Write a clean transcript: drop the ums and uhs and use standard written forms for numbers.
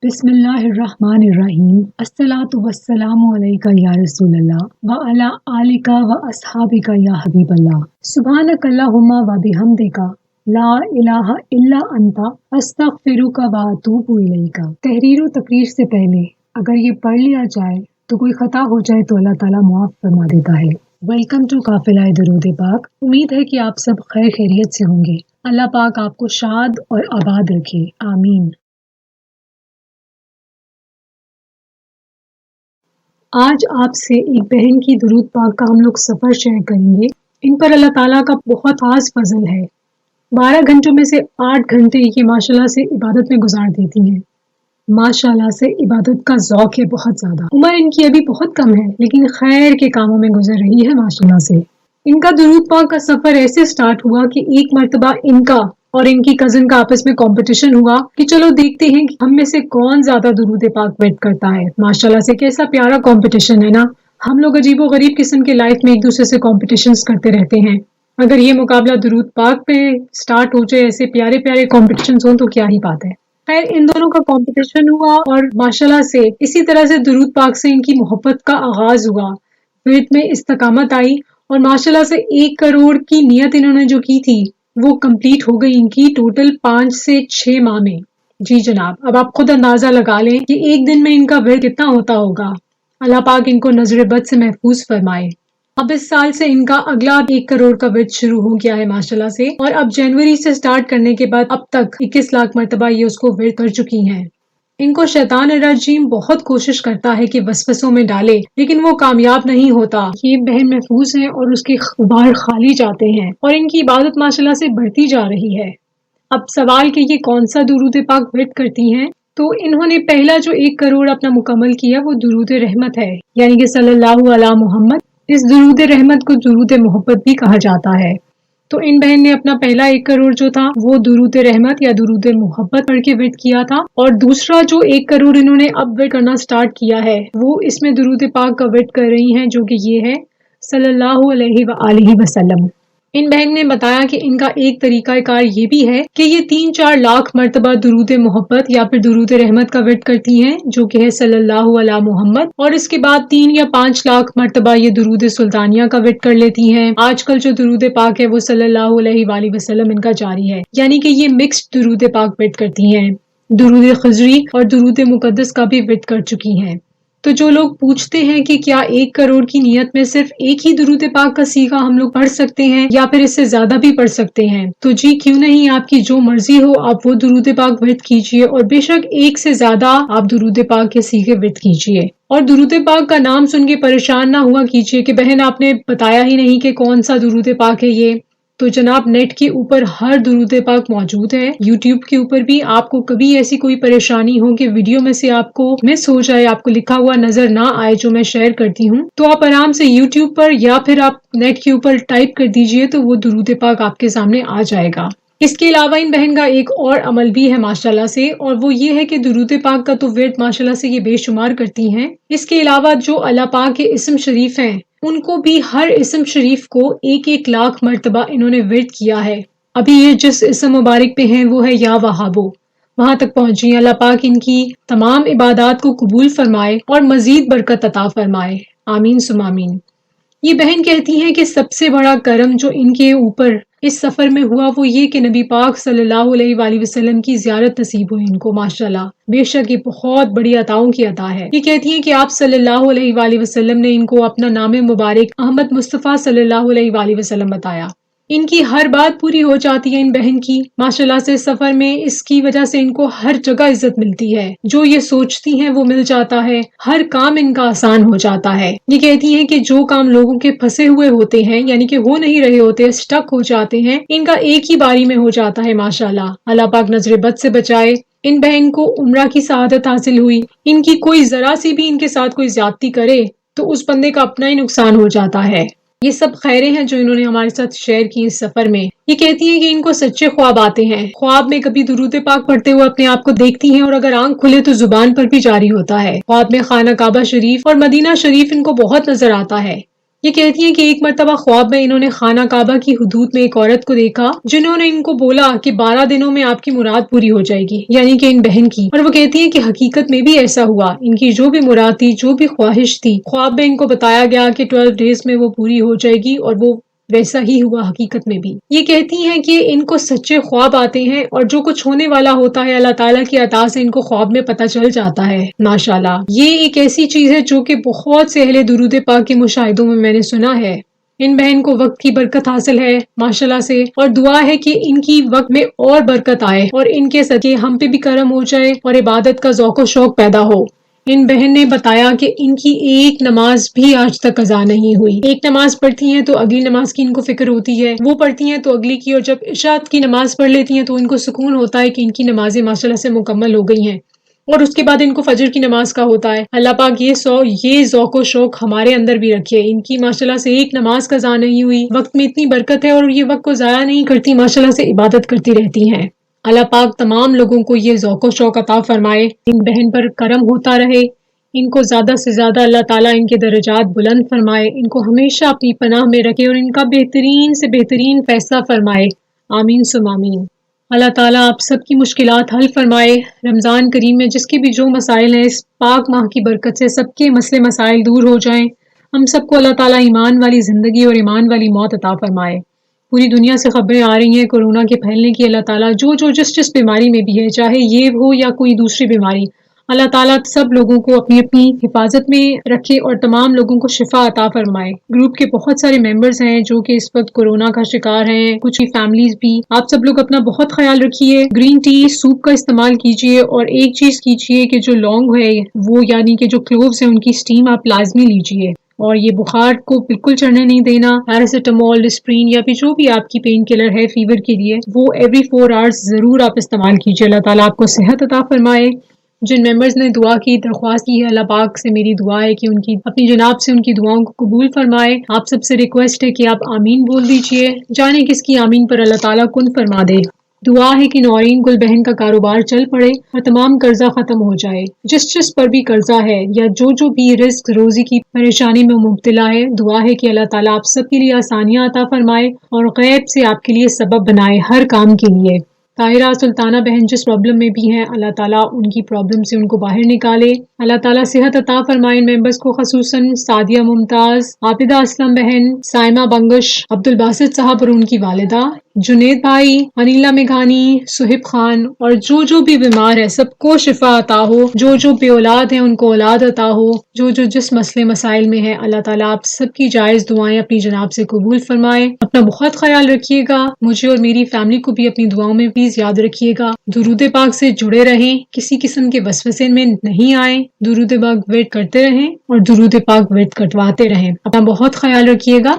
بسم اللہ الرحمن الرحیم الصلاۃ والسلام علیک یا رسول اللہ وعلی آلک و اصحابک یا حبیب اللہ سبحانک اللہم و بحمدک لا الہ الا انت استغفرک و اتوب الیک۔ تحریر و تقریر سے پہلے اگر یہ پڑھ لیا جائے تو کوئی خطا ہو جائے تو اللہ تعالیٰ معاف فرما دیتا ہے۔ ویلکم ٹو قافلہ درود پاک۔ امید ہے کہ آپ سب خیر خیریت سے ہوں گے۔ اللہ پاک آپ کو شاد اور آباد رکھے، آمین۔ آج آپ سے ایک بہن کی درود پاک کا ہم لوگ سفر شیئر کریں گے۔ ان پر اللہ تعالیٰ کا بہت خاص فضل ہے۔ 12 گھنٹوں میں سے 8 گھنٹے یہ ماشاءاللہ سے عبادت میں گزار دیتی ہیں۔ ماشاءاللہ سے عبادت کا ذوق ہے بہت زیادہ۔ عمر ان کی ابھی بہت کم ہے لیکن خیر کے کاموں میں گزر رہی ہے ماشاءاللہ سے۔ ان کا درود پاک کا سفر ایسے سٹارٹ ہوا کہ ایک مرتبہ ان کا اور ان کی کزن کا آپس میں کمپٹیشن ہوا کہ چلو دیکھتے ہیں کہ ہم میں سے کون زیادہ درود پاک ویٹ کرتا ہے۔ ماشاءاللہ سے کیسا پیارا کمپٹیشن ہے نا۔ ہم لوگ عجیب و غریب قسم کے لائف میں ایک دوسرے سے کمپٹیشنز کرتے رہتے ہیں، اگر یہ مقابلہ درود پاک پہ سٹارٹ ہو جائے، ایسے پیارے پیارے کمپٹیشنز ہوں تو کیا ہی بات ہے۔ خیر ان دونوں کا کمپٹیشن ہوا اور ماشاءاللہ سے اسی طرح سے درود پاک سے ان کی محبت کا آغاز ہوا، ورد میں استقامت آئی اور ماشاءاللہ سے 1 کروڑ کی نیت انہوں نے جو کی تھی وہ کمپلیٹ ہو گئی ان کی ٹوٹل 5 سے 6 ماہ میں۔ جی جناب، اب آپ خود اندازہ لگا لیں کہ ایک دن میں ان کا ورد کتنا ہوتا ہوگا۔ اللہ پاک ان کو نظر بد سے محفوظ فرمائے۔ اب اس سال سے ان کا اگلا 1 کروڑ کا ورد شروع ہو گیا ہے ماشاءاللہ سے، اور اب جنوری سے سٹارٹ کرنے کے بعد اب تک 21 لاکھ مرتبہ یہ اس کو ورد کر چکی ہیں۔ ان کو شیطان الرجیم بہت کوشش کرتا ہے کہ وسوسوں میں ڈالے لیکن وہ کامیاب نہیں ہوتا۔ یہ بہن محفوظ ہے اور اس کے غبار خالی جاتے ہیں اور ان کی عبادت ماشاءاللہ سے بڑھتی جا رہی ہے۔ اب سوال کہ یہ کون سا درود پاک ورد کرتی ہیں، تو انہوں نے پہلا جو 1 کروڑ اپنا مکمل کیا وہ درود رحمت ہے، یعنی کہ صلی اللہ علی محمد۔ اس درود رحمت کو درود محبت بھی کہا جاتا ہے۔ تو ان بہن نے اپنا پہلا 1 کروڑ جو تھا وہ درود رحمت یا درود محبت پڑھ کے ورد کیا تھا، اور دوسرا جو 1 کروڑ انہوں نے اب ورد کرنا سٹارٹ کیا ہے وہ اس میں درود پاک کا ورد کر رہی ہیں، جو کہ یہ ہے صلی اللہ علیہ وآلہ وسلم۔ ان بہن نے بتایا کہ ان کا ایک طریقہ کار یہ بھی ہے کہ یہ 3-4 لاکھ مرتبہ درود محبت یا پھر درود رحمت کا ورد کرتی ہیں، جو کہ ہے صلی اللہ علی محمد، اور اس کے بعد 3 یا 5 لاکھ مرتبہ یہ درود سلطانیہ کا ورد کر لیتی ہیں۔ آج کل جو درود پاک ہے وہ صلی اللہ علیہ وآلہ وسلم ان کا جاری ہے، یعنی کہ یہ مکسڈ درود پاک ورد کرتی ہیں، درود خضری اور درود مقدس کا بھی ورد کر چکی ہیں۔ تو جو لوگ پوچھتے ہیں کہ کیا 1 کروڑ کی نیت میں صرف ایک ہی درود پاک کا صیغہ ہم لوگ پڑھ سکتے ہیں یا پھر اس سے زیادہ بھی پڑھ سکتے ہیں، تو جی کیوں نہیں، آپ کی جو مرضی ہو آپ وہ درود پاک ورد کیجئے، اور بے شک 1 سے زیادہ آپ درود پاک کے صیغے ورد کیجئے۔ اور درود پاک کا نام سن کے پریشان نہ ہوا کیجئے کہ بہن آپ نے بتایا ہی نہیں کہ کون سا درود پاک ہے یہ۔ تو جناب نیٹ کے اوپر ہر درود پاک موجود ہے، یوٹیوب کے اوپر بھی۔ آپ کو کبھی ایسی کوئی پریشانی ہو کہ ویڈیو میں سے آپ کو مس ہو جائے، آپ کو لکھا ہوا نظر نہ آئے جو میں شیئر کرتی ہوں، تو آپ آرام سے یوٹیوب پر یا پھر آپ نیٹ کے اوپر ٹائپ کر دیجئے تو وہ درود پاک آپ کے سامنے آ جائے گا۔ اس کے علاوہ ان بہن کا ایک اور عمل بھی ہے ماشاءاللہ سے، اور وہ یہ ہے کہ درود پاک کا تو ورد ماشاءاللہ سے یہ بے شمار کرتی ہیں۔ اس کے علاوہ جو اللہ پاک کے اسم شریف ہیں ان کو بھی ہر اسم شریف کو 1-1 لاکھ مرتبہ انہوں نے ورد کیا ہے۔ ابھی یہ جس اسم مبارک پہ ہیں وہ ہے یا وہابو، وہاں تک پہنچی۔ اللہ پاک ان کی تمام عبادات کو قبول فرمائے اور مزید برکت عطا فرمائے، آمین ثم آمین۔ یہ بہن کہتی ہیں کہ سب سے بڑا کرم جو ان کے اوپر اس سفر میں ہوا وہ یہ کہ نبی پاک صلی اللہ علیہ وآلہ وسلم کی زیارت نصیب ہوئی ان کو ماشاءاللہ۔ بے شک یہ بہت بڑی عطاؤں کی عطا ہے۔ یہ کہتی ہیں کہ آپ صلی اللہ علیہ وآلہ وسلم نے ان کو اپنا نام مبارک احمد مصطفیٰ صلی اللہ علیہ وآلہ وسلم بتایا۔ ان کی ہر بات پوری ہو جاتی ہے ان بہن کی ماشاءاللہ سے سفر میں، اس کی وجہ سے ان کو ہر جگہ عزت ملتی ہے، جو یہ سوچتی ہیں وہ مل جاتا ہے، ہر کام ان کا آسان ہو جاتا ہے۔ یہ کہتی ہیں کہ جو کام لوگوں کے پھنسے ہوئے ہوتے ہیں، یعنی کہ ہو نہیں رہے ہوتے، سٹک ہو جاتے ہیں، ان کا ایک ہی باری میں ہو جاتا ہے ماشاءاللہ۔ اللہ پاک نظر بد سے بچائے۔ ان بہن کو عمرہ کی سعادت حاصل ہوئی۔ ان کی کوئی ذرا سی بھی ان کے ساتھ کوئی زیادتی کرے تو اس بندے کا اپنا ہی نقصان ہو جاتا ہے۔ یہ سب خیریں ہیں جو انہوں نے ہمارے ساتھ شیئر کی اس سفر میں۔ یہ کہتی ہیں کہ ان کو سچے خواب آتے ہیں، خواب میں کبھی درود پاک پڑھتے ہوئے اپنے آپ کو دیکھتی ہیں، اور اگر آنکھ کھلے تو زبان پر بھی جاری ہوتا ہے۔ خواب میں خانہ کعبہ شریف اور مدینہ شریف ان کو بہت نظر آتا ہے۔ یہ کہتی ہیں کہ ایک مرتبہ خواب میں انہوں نے خانہ کعبہ کی حدود میں ایک عورت کو دیکھا جنہوں نے ان کو بولا کہ 12 دنوں میں آپ کی مراد پوری ہو جائے گی، یعنی کہ ان بہن کی، اور وہ کہتی ہیں کہ حقیقت میں بھی ایسا ہوا۔ ان کی جو بھی مراد تھی، جو بھی خواہش تھی، خواب میں ان کو بتایا گیا کہ 12 ڈیز میں وہ پوری ہو جائے گی، اور وہ ویسا ہی ہوا حقیقت میں بھی۔ یہ کہتی ہیں کہ ان کو سچے خواب آتے ہیں اور جو کچھ ہونے والا ہوتا ہے اللہ تعالیٰ کی عطا سے ان کو خواب میں پتہ چل جاتا ہے۔ ماشاءاللہ یہ ایک ایسی چیز ہے جو کہ بہت سے اہل درود پاک کے مشاہدوں میں نے سنا ہے۔ ان بہن کو وقت کی برکت حاصل ہے ماشاءاللہ سے، اور دعا ہے کہ ان کی وقت میں اور برکت آئے اور ان کے صدقے ہم پہ بھی کرم ہو جائے اور عبادت کا ذوق و شوق پیدا ہو۔ ان بہن نے بتایا کہ ان کی ایک نماز بھی آج تک قضا نہیں ہوئی۔ ایک نماز پڑھتی ہیں تو اگلی نماز کی ان کو فکر ہوتی ہے، وہ پڑھتی ہیں تو اگلی کی، اور جب عشاء کی نماز پڑھ لیتی ہیں تو ان کو سکون ہوتا ہے کہ ان کی نمازیں ماشاءاللہ سے مکمل ہو گئی ہیں، اور اس کے بعد ان کو فجر کی نماز کا ہوتا ہے۔ اللہ پاک یہ ذوق و شوق ہمارے اندر بھی رکھے۔ ان کی ماشاءاللہ سے ایک نماز قضا نہیں ہوئی، وقت میں اتنی برکت ہے اور یہ وقت کو ضائع نہیں کرتی، ماشاءاللہ سے عبادت کرتی رہتی ہیں۔ اللہ پاک تمام لوگوں کو یہ ذوق و شوق عطا فرمائے، ان بہن پر کرم ہوتا رہے، ان کو زیادہ سے زیادہ اللہ تعالیٰ ان کے درجات بلند فرمائے، ان کو ہمیشہ اپنی پناہ میں رکھے اور ان کا بہترین سے بہترین فیصلہ فرمائے، آمین ثم آمین۔ اللہ تعالیٰ آپ سب کی مشکلات حل فرمائے۔ رمضان کریم میں جس کے بھی جو مسائل ہیں، اس پاک ماہ کی برکت سے سب کے مسئلے مسائل دور ہو جائیں۔ ہم سب کو اللہ تعالیٰ ایمان والی زندگی اور ایمان والی موت عطا فرمائے۔ پوری دنیا سے خبریں آ رہی ہیں کورونا کے پھیلنے کی، اللہ تعالیٰ جو جس بیماری میں بھی ہے، چاہے یہ ہو یا کوئی دوسری بیماری، اللہ تعالیٰ سب لوگوں کو اپنی اپنی حفاظت میں رکھے اور تمام لوگوں کو شفا عطا فرمائے۔ گروپ کے بہت سارے ممبرز ہیں جو کہ اس وقت کورونا کا شکار ہیں، کچھ کی فیملیز بھی۔ آپ سب لوگ اپنا بہت خیال رکھیے، گرین ٹی سوپ کا استعمال کیجیے، اور ایک چیز کیجیے کہ جو لونگ ہے وہ یعنی کہ جو کلووز ہیں ان کی اسٹیم آپ لازمی لیجیے، اور یہ بخار کو بالکل چڑھنے نہیں دینا۔ پیراسیٹامول، ڈسپرین یا پھر جو بھی آپ کی پین کلر ہے فیور کے لیے، وہ ایوری 4 آورز ضرور آپ استعمال کیجیے۔ اللہ تعالیٰ آپ کو صحت عطا فرمائے۔ جن ممبرز نے دعا کی درخواست کی ہے، اللہ پاک سے میری دعا ہے کہ ان کی اپنی جناب سے ان کی دعاؤں کو قبول فرمائے۔ آپ سب سے ریکویسٹ ہے کہ آپ آمین بول دیجئے، جانے کس کی آمین پر اللہ تعالیٰ کن فرما دے۔ دعا ہے کہ نورین گل بہن کا کاروبار چل پڑے اور تمام قرضہ ختم ہو جائے۔ جس پر بھی قرضہ ہے یا جو بھی رزق روزی کی پریشانی میں مبتلا ہے، دعا ہے کہ اللہ تعالیٰ آپ سب کے لیے آسانیاں عطا فرمائے اور غیب سے آپ کے لیے سبب بنائے ہر کام کے لیے۔ طاہرہ سلطانہ بہن جس پرابلم میں بھی ہیں، اللہ تعالیٰ ان کی پرابلم سے ان کو باہر نکالے۔ اللہ تعالیٰ صحت عطا فرمائے ان ممبرز کو، خصوصاً سعدیہ ممتاز، عابدہ اسلم بہن، سائمہ بنگش، عبد الباسط صاحب اور ان کی والدہ، جنید بھائی، انیلا میگھانی، صہیب خان، اور جو بھی بیمار ہے سب کو شفا عطا ہو، جو بے اولاد ہیں ان کو اولاد عطا ہو، جو جس مسئلے مسائل میں ہے، اللہ تعالیٰ آپ سب کی جائز دعائیں اپنی جناب سے قبول فرمائے۔ اپنا بہت خیال رکھیے گا، مجھے اور میری فیملی کو بھی اپنی دعاؤں میں پلیز یاد رکھیے گا۔ درود پاک سے جڑے رہیں، کسی قسم کے وسوسے میں نہیں آئیں، درود پاک ورد کرتے رہیں اور درود پاک ورد کٹواتے رہیں۔ اپنا بہت خیال رکھیے گا۔